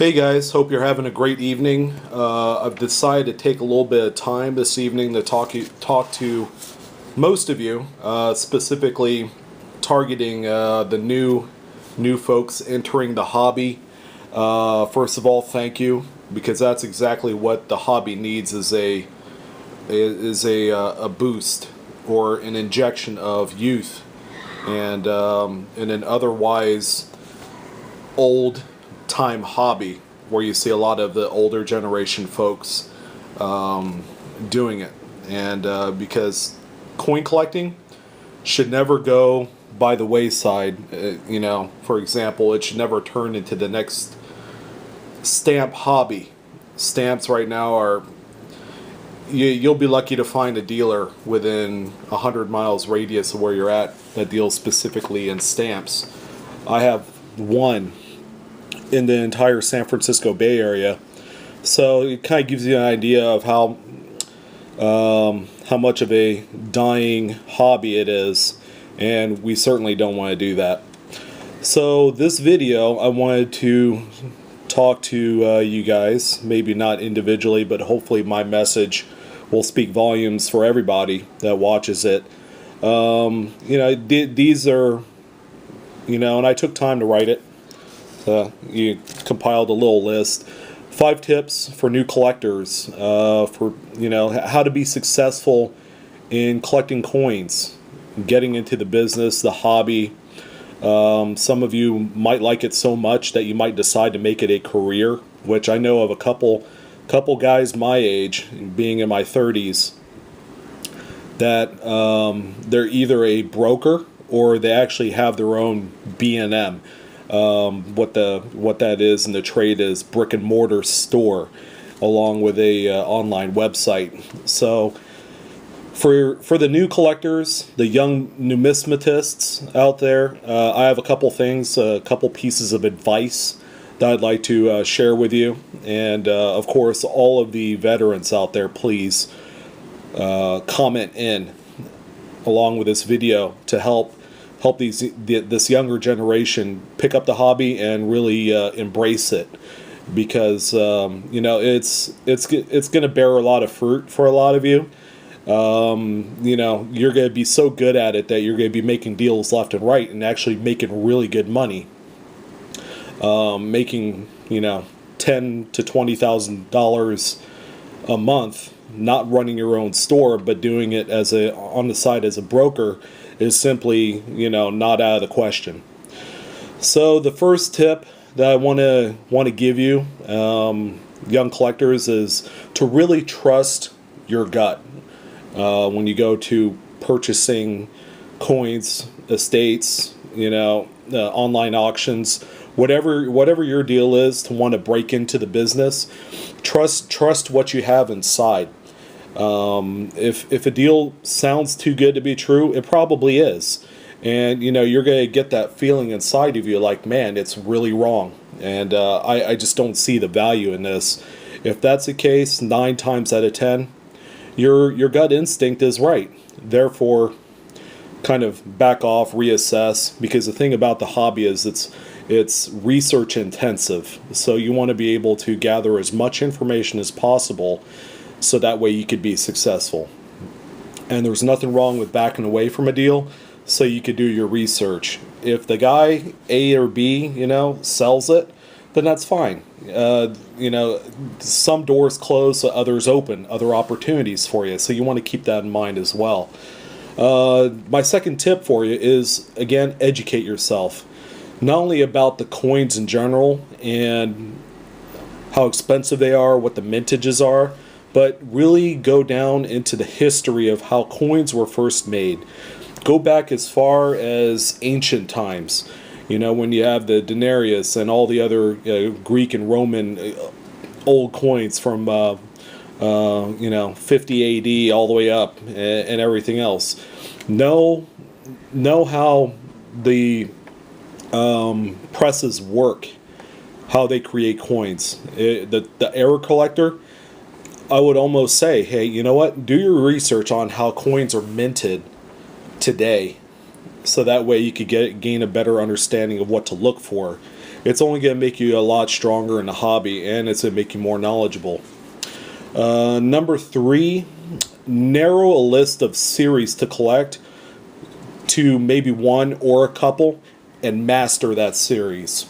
Hey guys, hope you're having a great evening. I've decided to take a little bit of time this evening to talk to most of you, specifically targeting the new folks entering the hobby. First of all, thank you, because that's exactly what the hobby needs is a boost or an injection of youth and in an otherwise old time hobby where you see a lot of the older generation folks doing it. And because coin collecting should never go by the wayside. For example, it should never turn into the next stamp hobby. Stamps right now are, you'll be lucky to find a dealer within 100 miles radius of where you're at that deals specifically in stamps. I have one in the entire San Francisco Bay Area, so it kind of gives you an idea of how much of a dying hobby it is, and we certainly don't want to do that. So this video, I wanted to talk to you guys, maybe not individually, but hopefully my message will speak volumes for everybody that watches it. These are, and I took time to write it. You compiled a little list. 5 tips for new collectors for how to be successful in collecting coins, getting into the business, the hobby. Some of you might like it so much that you might decide to make it a career, which I know of a couple guys my age, being in my 30s, that they're either a broker or they actually have their own B&M. What that is in the trade is brick and mortar store, along with a online website. So for the new collectors, the young numismatists out there, I have a couple things, a couple pieces of advice that I'd like to share with you. And of course, all of the veterans out there, please comment in along with this video to help this younger generation pick up the hobby and really embrace it, because it's going to bear a lot of fruit for a lot of you. You're going to be so good at it that you're going to be making deals left and right and actually making really good money, making $10,000 to $20,000 a month, not running your own store but doing it on the side as a broker is simply, not out of the question. So the first tip that I want to give you, young collectors, is to really trust your gut when you go to purchasing coins, estates, online auctions, whatever your deal is, to want to break into the business. Trust what you have inside. If a deal sounds too good to be true, it probably is. And, you're going to get that feeling inside of you like, man, it's really wrong. And I just don't see the value in this. If that's the case, 9 times out of 10, your gut instinct is right. Therefore, kind of back off, reassess, because the thing about the hobby is it's research intensive. So you want to be able to gather as much information as possible, so that way you could be successful. And there's nothing wrong with backing away from a deal so you could do your research. If the guy A or B, sells it, then that's fine. Some doors close, so others open, other opportunities for you. So you want to keep that in mind as well. My second tip for you is, again, educate yourself. Not only about the coins in general and how expensive they are, what the mintages are, but really go down into the history of how coins were first made. Go back as far as ancient times, when you have the denarius and all the other Greek and Roman old coins from 50 AD all the way up, and everything else. Know how the presses work, how they create coins. The error collector, I would almost say, hey, you know what? Do your research on how coins are minted today, so that way you could gain a better understanding of what to look for. it's only going to make you a lot stronger in the hobby, and it's going to make you more knowledgeable. Number 3, narrow a list of series to collect to maybe one or a couple, and master that series.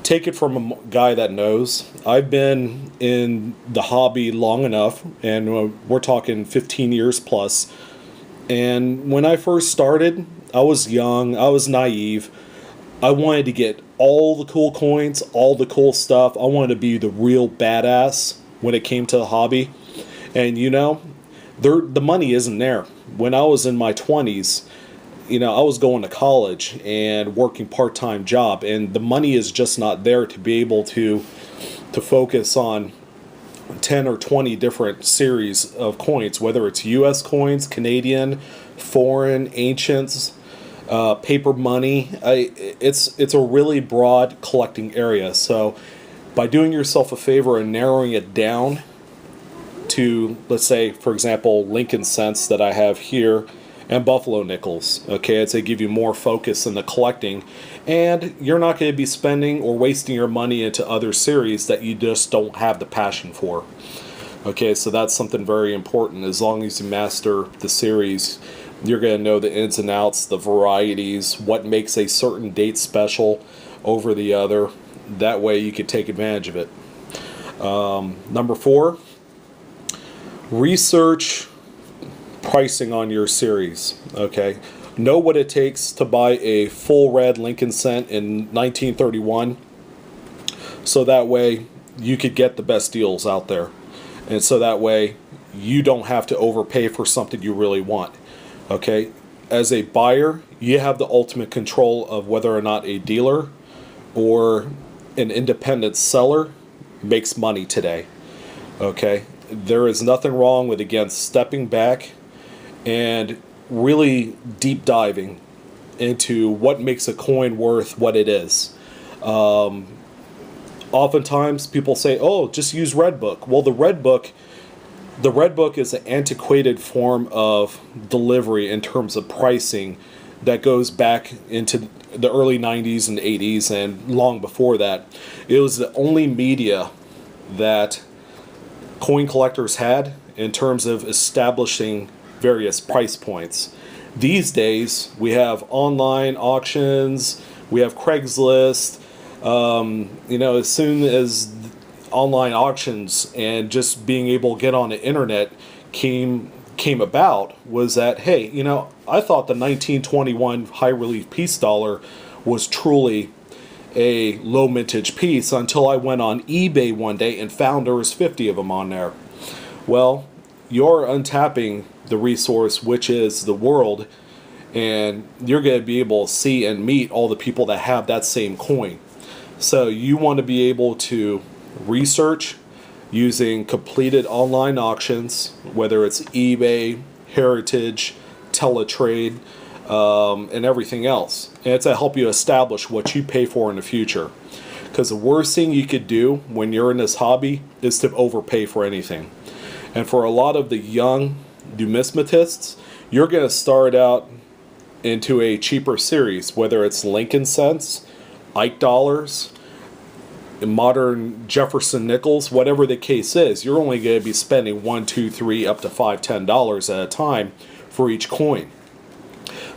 Take it from a guy that knows. I've been in the hobby long enough, and we're talking 15 years plus. And when I first started, I was young, I was naive. I wanted to get all the cool coins, all the cool stuff. I wanted to be the real badass when it came to the hobby. And the money isn't there. When I was in my 20s, I was going to college and working part-time job, and the money is just not there to be able to focus on 10 or 20 different series of coins, whether it's US coins, Canadian, foreign, ancients, paper money. It's a really broad collecting area. So by doing yourself a favor and narrowing it down to, let's say, for example, Lincoln cents that I have here, and Buffalo nickels. Okay, I'd say give you more focus in the collecting, and you're not going to be spending or wasting your money into other series that you just don't have the passion for. Okay, so that's something very important. As long as you master the series, you're going to know the ins and outs, the varieties, what makes a certain date special over the other. That way you can take advantage of it. Number 4, research pricing on your series. Okay, know what it takes to buy a full red Lincoln cent in 1931, so that way you could get the best deals out there, and so that way you don't have to overpay for something you really want. Okay, as a buyer, you have the ultimate control of whether or not a dealer or an independent seller makes money today. Okay, there is nothing wrong with, again, stepping back and really deep diving into what makes a coin worth what it is. Oftentimes people say, oh, just use Redbook. Well, the Redbook is an antiquated form of delivery in terms of pricing that goes back into the early 90s and 80s and long before that. It was the only media that coin collectors had in terms of establishing various price points. These days, we have online auctions, we have Craigslist. As soon as online auctions and just being able to get on the internet came about, was that, hey, I thought the 1921 high relief piece dollar was truly a low mintage piece until I went on eBay one day and found there was 50 of them on there. Well, you're untapping the resource, which is the world, and you're going to be able to see and meet all the people that have that same coin. So you want to be able to research using completed online auctions, whether it's eBay, Heritage, Teletrade, and everything else. And it's to help you establish what you pay for in the future. Because the worst thing you could do when you're in this hobby is to overpay for anything. And for a lot of the young numismatists, you're going to start out into a cheaper series, whether it's Lincoln cents, Ike dollars, modern Jefferson nickels, whatever the case is. You're only going to be spending $1, $2, $3, up to $5, $10 at a time for each coin.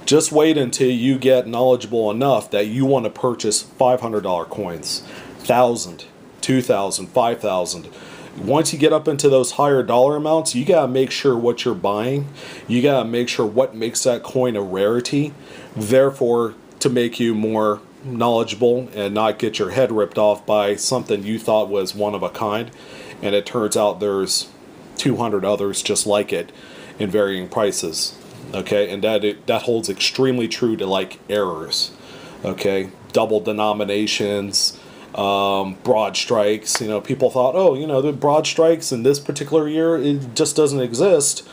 Just wait until you get knowledgeable enough that you want to purchase $500 coins, $1,000, $2,000, $5,000. Once you get up into those higher dollar amounts, you got to make sure what you're buying. You got to make sure what makes that coin a rarity. Therefore, to make you more knowledgeable and not get your head ripped off by something you thought was one of a kind, and it turns out there's 200 others just like it in varying prices. Okay, and that holds extremely true to like errors. Okay, double denominations, broad strikes. People thought, oh, the broad strikes in this particular year, it just doesn't exist,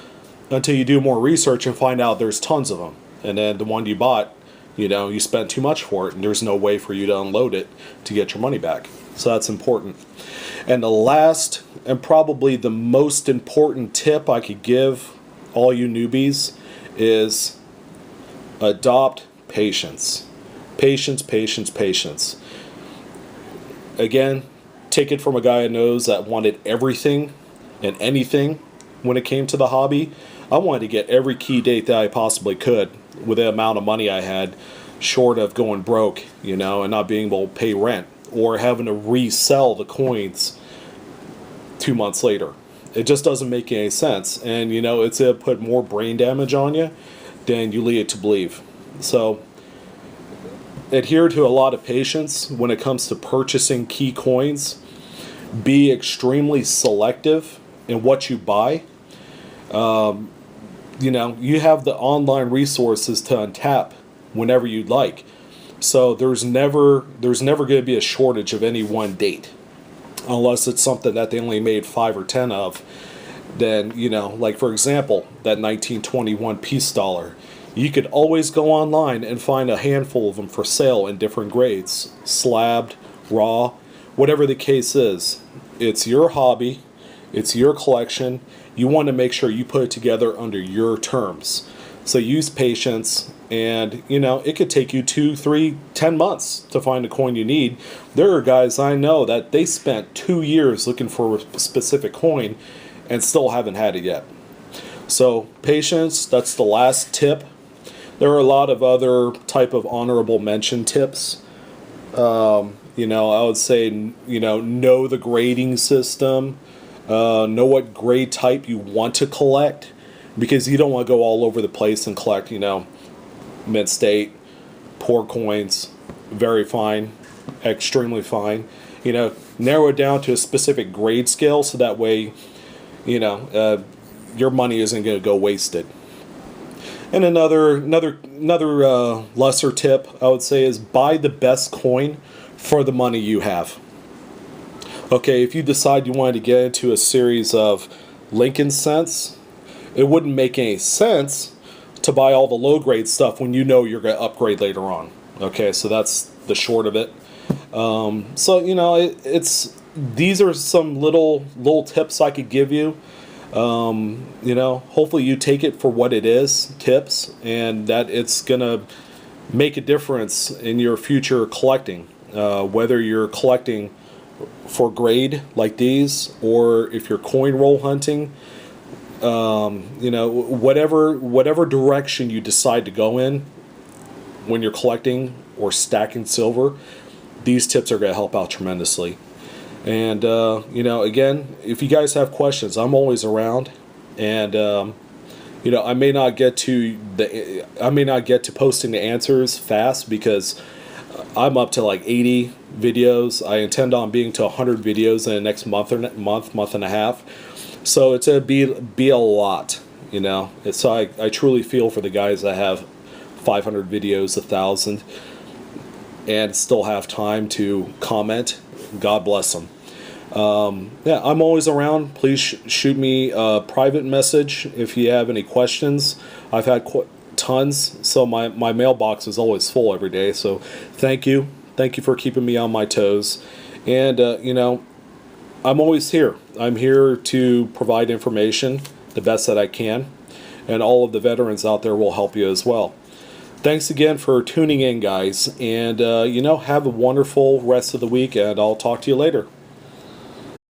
until you do more research and find out there's tons of them. And then the one you bought, you spent too much for it, and there's no way for you to unload it to get your money back. So that's important. And the last and probably the most important tip I could give all you newbies is adopt patience. Patience, patience, patience. Again, take it from a guy who knows that wanted everything and anything when it came to the hobby. I wanted to get every key date that I possibly could with the amount of money I had, short of going broke, and not being able to pay rent or having to resell the coins 2 months later. It just doesn't make any sense. And, it's going to put more brain damage on you than you lead it to believe. So, adhere to a lot of patience when it comes to purchasing key coins. Be extremely selective in what you buy. You have the online resources to untap whenever you'd like. So there's never going to be a shortage of any one date, unless it's something that they only made 5 or 10 of. Then, like for example, that 1921 peace dollar. You could always go online and find a handful of them for sale in different grades, slabbed, raw, whatever the case is. It's your hobby, it's your collection. You want to make sure you put it together under your terms. So use patience, and it could take you 2, 3, 10 months to find a coin you need. There are guys I know that they spent 2 years looking for a specific coin and still haven't had it yet. So patience, that's the last tip. There are a lot of other type of honorable mention tips. I would say, know the grading system, know what grade type you want to collect, because you don't want to go all over the place and collect, mint state, poor coins, very fine, extremely fine. Narrow it down to a specific grade scale so that way, your money isn't going to go wasted. And another lesser tip I would say is buy the best coin for the money you have. Okay, if you decide you wanted to get into a series of Lincoln cents, it wouldn't make any sense to buy all the low grade stuff when you're going to upgrade later on. Okay, so that's the short of it. These are some little tips I could give you. Hopefully you take it for what it is, tips, and that it's gonna make a difference in your future collecting. Whether you're collecting for grade like these, or if you're coin roll hunting, whatever direction you decide to go in when you're collecting or stacking silver, these tips are going to help out tremendously. And again, if you guys have questions, I'm always around. And I may not get to posting the answers fast because I'm up to like 80 videos. I intend on being to 100 videos in the next month and a half. So it's gonna be a lot, So I truly feel for the guys that have 500 videos, 1,000, and still have time to comment. God bless them. I'm always around. Please shoot me a private message if you have any questions. I've had tons, so my mailbox is always full every day. So thank you for keeping me on my toes. And I'm always here. I'm here to provide information the best that I can, and all of the veterans out there will help you as well. Thanks again for tuning in, guys, and have a wonderful rest of the week, and I'll talk to you later.